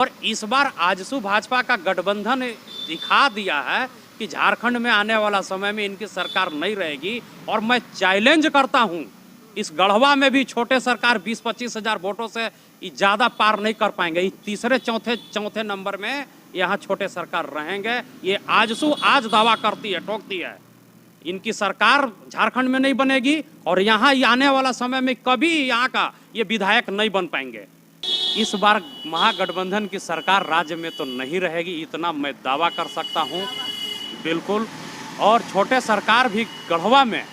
और इस बार आजसू भाजपा का गठबंधन दिखा दिया है कि झारखंड में आने वाला समय में इनकी सरकार नहीं रहेगी। और मैं चैलेंज करता हूं, इस गढ़वा में भी छोटे सरकार 20-25 हजार वोटों से ज़्यादा पार नहीं कर पाएंगे। तीसरे चौथे नंबर में यहाँ छोटे सरकार रहेंगे। ये आजसू आज दावा करती है, ठोकती है, इनकी सरकार झारखंड में नहीं बनेगी और यहाँ आने वाला समय में कभी यहाँ का ये विधायक नहीं बन पाएंगे। इस बार महागठबंधन की सरकार राज्य में तो नहीं रहेगी, इतना मैं दावा कर सकता हूँ बिल्कुल। और छोटे सरकार भी गढ़वा में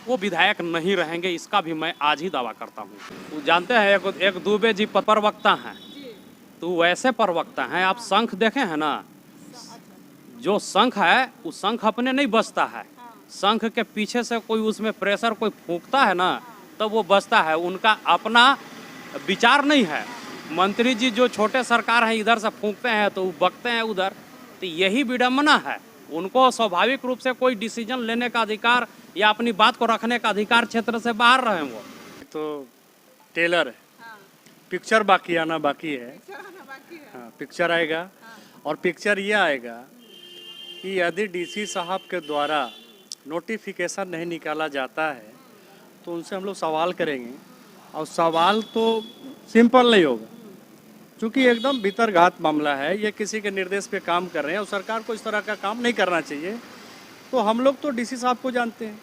वो विधायक नहीं रहेंगे, इसका भी मैं आज ही दावा करता हूँ। जानते हैं एक दुबे जी प्रवक्ता हैं, तो वैसे प्रवक्ता हैं। आप शंख देखे हैं ना, जो शंख है वो शंख अपने नहीं बजता है, शंख के पीछे से कोई उसमें प्रेशर कोई फूंकता है ना तब तो वो बजता है। उनका अपना विचार नहीं है। मंत्री जी जो छोटे सरकार हैं इधर से फूंकते हैं तो वो बकते हैं उधर, तो यही विडम्बना है। उनको स्वाभाविक रूप से कोई डिसीजन लेने का अधिकार या अपनी बात को रखने का अधिकार क्षेत्र से बाहर रहे। वो तो टेलर है, पिक्चर बाकी आना बाकी है। हाँ, पिक्चर आएगा। और पिक्चर ये आएगा कि यदि डीसी साहब के द्वारा नोटिफिकेशन नहीं निकाला जाता है तो उनसे हम लोग सवाल करेंगे। और सवाल तो सिंपल नहीं होगा, क्योंकि एकदम भीतरघात मामला है। ये किसी के निर्देश पे काम कर रहे हैं और सरकार को इस तरह का काम नहीं करना चाहिए। तो हम लोग तो डीसी साहब को जानते हैं,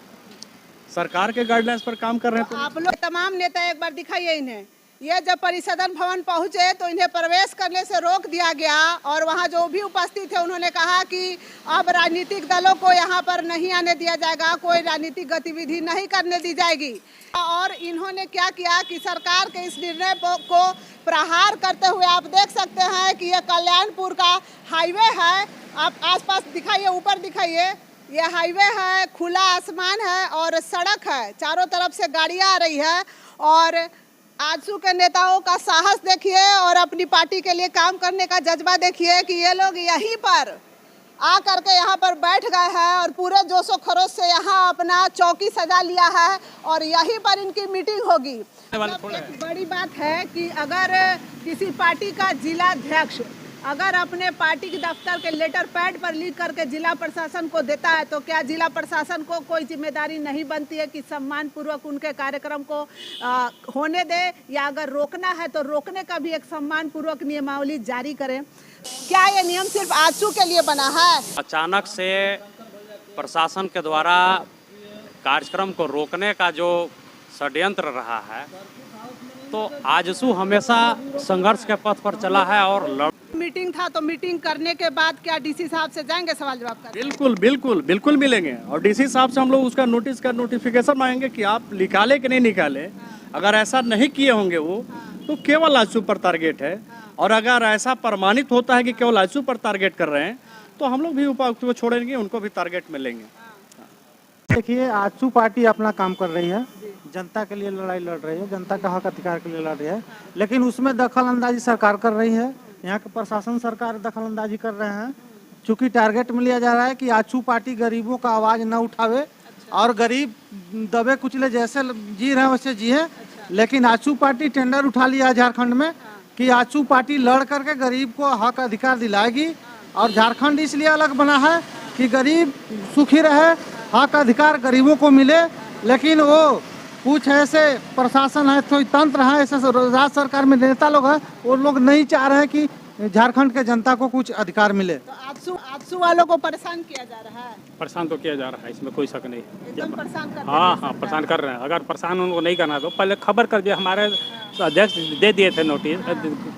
सरकार के गाइडलाइंस पर काम कर रहे हैं। तो आप लोग तमाम नेता एक बार दिखाइए इन्हें। ये जब परिसदन भवन पहुंचे तो इन्हें प्रवेश करने से रोक दिया गया और वहां जो भी उपस्थित थे उन्होंने कहा कि अब राजनीतिक दलों को यहां पर नहीं आने दिया जाएगा, कोई राजनीतिक गतिविधि नहीं करने दी जाएगी। और इन्होंने क्या किया कि सरकार के इस निर्णय को प्रहार करते हुए आप देख सकते हैं कि ये कल्याणपुर का हाईवे है। आप आसपास दिखाइए, ऊपर दिखाइए, ये हाईवे है, खुला आसमान है और सड़क है, चारों तरफ से गाड़ियां आ रही है। और आजसू के नेताओं का साहस देखिए और अपनी पार्टी के लिए काम करने का जज्बा देखिए कि ये लोग यहीं पर आ करके यहाँ पर बैठ गए हैं और पूरे जोशो खरोश से यहाँ अपना चौकी सजा लिया है और यहीं पर इनकी मीटिंग होगी। एक बड़ी बात है कि अगर किसी पार्टी का जिलाध्यक्ष अगर अपने पार्टी के दफ्तर के लेटर पैड पर लिख करके जिला प्रशासन को देता है तो क्या जिला प्रशासन को कोई जिम्मेदारी नहीं बनती है कि सम्मान पूर्वक उनके कार्यक्रम को होने दे, या अगर रोकना है तो रोकने का भी एक सम्मान पूर्वक नियमावली जारी करें? क्या ये नियम सिर्फ आजसू के लिए बना है? अचानक से प्रशासन के द्वारा कार्यक्रम को रोकने का जो षड्यंत्र रहा है, तो आजसू हमेशा संघर्ष के पथ पर चला है। और मीटिंग था तो मीटिंग करने के बाद क्या डीसी साहब से जाएंगे सवाल जवाब करने? बिल्कुल बिल्कुल बिल्कुल मिलेंगे। और डीसी साहब से हम लोग उसका नोटिफिकेशन मांगेंगे कि आप निकाले कि नहीं निकाले। अगर ऐसा नहीं किए होंगे वो तो केवल आजसू पर टारगेट है। और अगर ऐसा प्रमाणित होता है कि केवल आजसू पर टारगेट कर रहे हैं तो हम लोग भी उपायुक्त को छोड़ेंगे, उनको भी टारगेट में लेंगे। देखिए, आजसू पार्टी अपना काम कर रही है, जनता के लिए लड़ाई लड़ रही है, जनता का हक अधिकार के लिए लड़ रही है, लेकिन उसमें दखल अंदाजी सरकार कर रही है। यहाँ के प्रशासन सरकार दखल अंदाजी कर रहे हैं। चूंकि टारगेट में लिया जा रहा है कि आजसू पार्टी गरीबों का आवाज न उठावे और गरीब दबे कुचले जैसे जी रहे हैं वैसे जिए। लेकिन आजसू पार्टी टेंडर उठा लिया झारखंड में कि आजसू पार्टी लड़ करके गरीब को हक अधिकार दिलाएगी। और झारखंड इसलिए अलग बना है कि गरीब सुखी रहे, हक अधिकार गरीबों को मिले। लेकिन वो कुछ ऐसे प्रशासन है, तो तंत्र है, ऐसे राज्य सरकार में नेता लोग हैं, वो लोग नहीं चाह रहे हैं कि झारखंड के जनता को कुछ अधिकार मिले। तो आजसू वालों को परेशान किया जा रहा है। परेशान तो किया जा रहा है, इसमें कोई शक नहीं। एकदम परेशान कर हाँ, परेशान कर रहे हैं। अगर परेशान उनको नहीं करना तो पहले खबर कर दिए। हमारे अध्यक्ष दे दिए थे नोटिस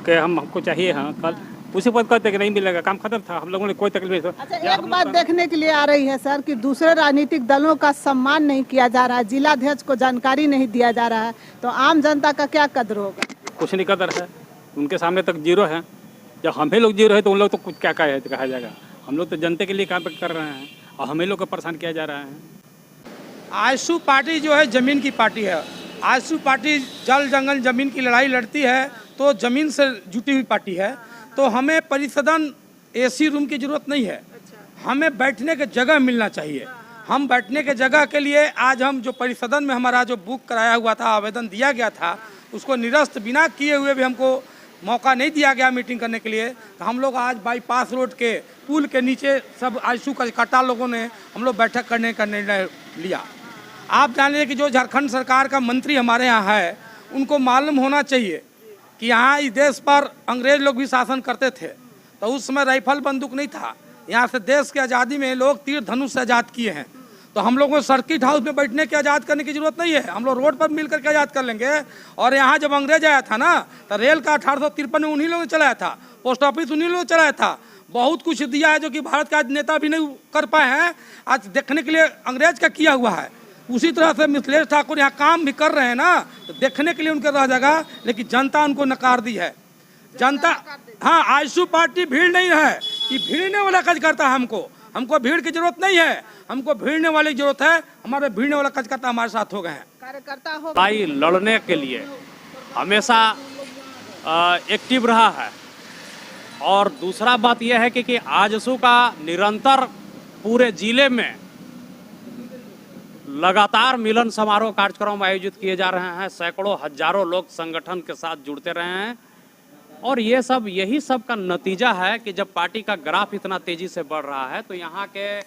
कि हमको चाहिए, हाँ कल उसी पर कहते कि नहीं मिलेगा, काम खत्म था, हम लोगों ने कोई तकलीफ नहीं। अच्छा, एक बात देखने के लिए आ रही है सर कि दूसरे राजनीतिक दलों का सम्मान नहीं किया जा रहा है, जिलाध्यक्ष को जानकारी नहीं दिया जा रहा है, तो आम जनता का क्या कदर होगा? कुछ नहीं कदर है, उनके सामने तक जीरो है। जब हम ही लोग जीरो है तो उन लोग तो कुछ क्या कहा जाएगा। हम लोग तो जनता के लिए काम कर रहे हैं और हमें लोग को परेशान किया जा रहा है। आजसू पार्टी जो है ज़मीन की पार्टी है। आजसू पार्टी जल जंगल ज़मीन की लड़ाई लड़ती है, तो ज़मीन से जुटी हुई पार्टी है। तो हमें परिसदन एसी रूम की ज़रूरत नहीं है, हमें बैठने की जगह मिलना चाहिए। हम बैठने के जगह के लिए आज हम जो परिसदन में हमारा जो बुक कराया हुआ था, आवेदन दिया गया था, उसको निरस्त बिना किए हुए भी हमको मौका नहीं दिया गया मीटिंग करने के लिए, तो हम लोग आज बाईपास रोड के पुल के नीचे सब आजसू कार्यकर्ता लोगों ने हम लोग बैठक करने का निर्णय लिया। आप जान लीजिए कि जो झारखंड सरकार का मंत्री हमारे यहाँ है, उनको मालूम होना चाहिए कि यहाँ इस देश पर अंग्रेज लोग भी शासन करते थे, तो उस समय राइफल बंदूक नहीं था। यहाँ से देश की आज़ादी में लोग तीर धनुष से आज़ाद किए हैं, तो हम लोगों को सर्किट हाउस में बैठने की आज़ाद करने की जरूरत नहीं है, हम लोग रोड पर मिल करके आज़ाद कर लेंगे। और यहाँ जब अंग्रेज आया था ना, तो रेल का 1853 में उन्हीं लोगों ने चलाया था, पोस्ट ऑफिस उन्हीं लोगों ने चलाया था, बहुत कुछ दिया है जो कि भारत का नेता भी नहीं कर पाए हैं। आज देखने के लिए अंग्रेज का किया हुआ है। उसी तरह से मिथिलेश ठाकुर यहाँ काम भी कर रहे हैं ना, तो देखने के लिए उनके रह जाएगा, लेकिन जनता उनको नकार दी है। जनता हाँ, आजसू पार्टी भीड़ नहीं है कि भीड़ने वाला कार्यकर्ता है। हमको भीड़ की जरूरत नहीं है, हमको भीड़ने वाली जरूरत है। हमारे भीड़ने वाला कार्यकर्ता हमारे साथ हो गए हैं। कार्यकर्ता हो लड़ाई लड़ने के लिए हमेशा एक्टिव रहा है। और दूसरा बात यह है कि आजसू का निरंतर पूरे जिले में लगातार मिलन समारोह कार्यक्रम आयोजित किए जा रहे हैं। सैकड़ों हजारों लोग संगठन के साथ जुड़ते रहे हैं, और ये सब यही सब का नतीजा है कि जब पार्टी का ग्राफ इतना तेजी से बढ़ रहा है, तो यहाँ के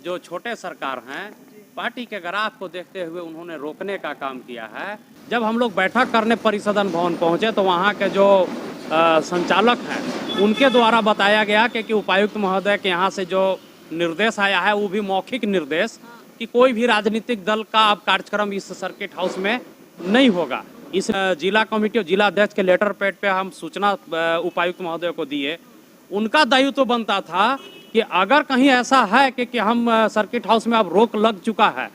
जो छोटे सरकार हैं, पार्टी के ग्राफ को देखते हुए उन्होंने रोकने का काम किया है। जब हम लोग बैठक करने परिसदन भवन पहुँचे, तो वहाँ के जो संचालक हैं, उनके द्वारा बताया गया कि उपायुक्त महोदय के यहाँ से जो निर्देश आया है, वो भी मौखिक निर्देश कि कोई भी राजनीतिक दल का अब कार्यक्रम इस सर्किट हाउस में नहीं होगा। इस जिला कमेटी और जिला अध्यक्ष के लेटर पैड पे हम सूचना उपायुक्त महोदय को दिए। उनका दायित्व तो बनता था कि अगर कहीं ऐसा है कि हम सर्किट हाउस में अब रोक लग चुका है,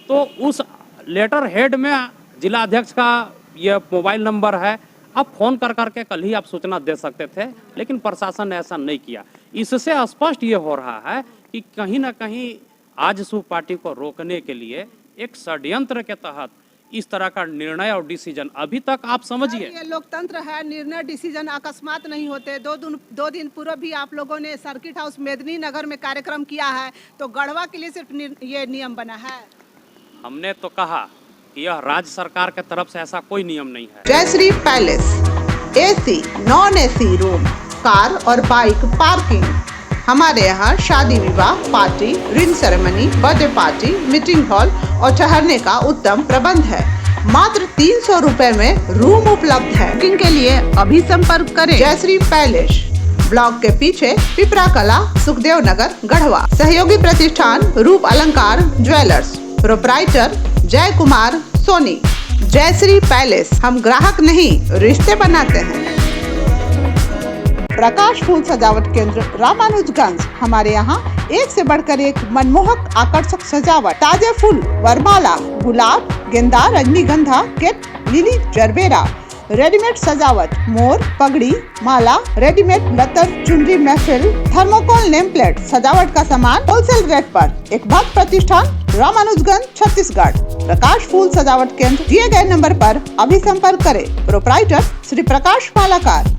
तो उस लेटर हेड में जिला अध्यक्ष का ये मोबाइल नंबर है, आप फ़ोन कर करके कल ही आप सूचना दे सकते थे, लेकिन प्रशासन ने ऐसा नहीं किया। इससे स्पष्ट ये हो रहा है कि कहीं ना कहीं आजसू पार्टी को रोकने के लिए एक षड्यंत्र के तहत इस तरह का निर्णय और डिसीजन अभी तक आप समझिए। ये लोकतंत्र है, निर्णय डिसीजन अकस्मात नहीं होते। दो दिन पूर्व भी आप लोगों ने सर्किट हाउस मेदिनी नगर में कार्यक्रम किया है, तो गढ़वा के लिए सिर्फ ये नियम बना है। हमने तो कहा कि यह राज्य सरकार की तरफ से ऐसा कोई नियम नहीं है। Jayshree palace, AC, non AC room, car और बाइक पार्किंग। हमारे यहाँ शादी विवाह, party, ring ceremony, birthday party, meeting hall और ठहरने का उत्तम प्रबंध है। मात्र 300 रुपए में रूम उपलब्ध है। बुकिंग के लिए अभी संपर्क करें। जयश्री पैलेस, ब्लॉक के पीछे, पिपरा कला, सुखदेव नगर, गढ़वा। सहयोगी प्रतिष्ठान रूप अलंकार ज्वेलर्स, प्रोप्राइटर जय कुमार सोनी। जयश्री पैलेस, हम ग्राहक नहीं रिश्ते बनाते हैं। प्रकाश फूल सजावट केंद्र रामानुजगंज। हमारे यहाँ एक से बढ़कर एक मनमोहक आकर्षक सजावट, ताजे फूल, वरमाला, गुलाब, गेंदा, रजनीगंधा, केट, लिली, जरबेरा, रेडीमेड सजावट, मोर, पगड़ी, माला, रेडीमेड लतर, चुनरी, महफिल, थर्मोकोल, नेम प्लेट, सजावट का सामान होलसेल रेट पर। एक भक्त प्रतिष्ठान रामानुजगंज, छत्तीसगढ़। प्रकाश फूल सजावट केंद्र दिए गए नंबर पर अभी संपर्क करें। प्रोप्राइटर श्री प्रकाश मालाकार।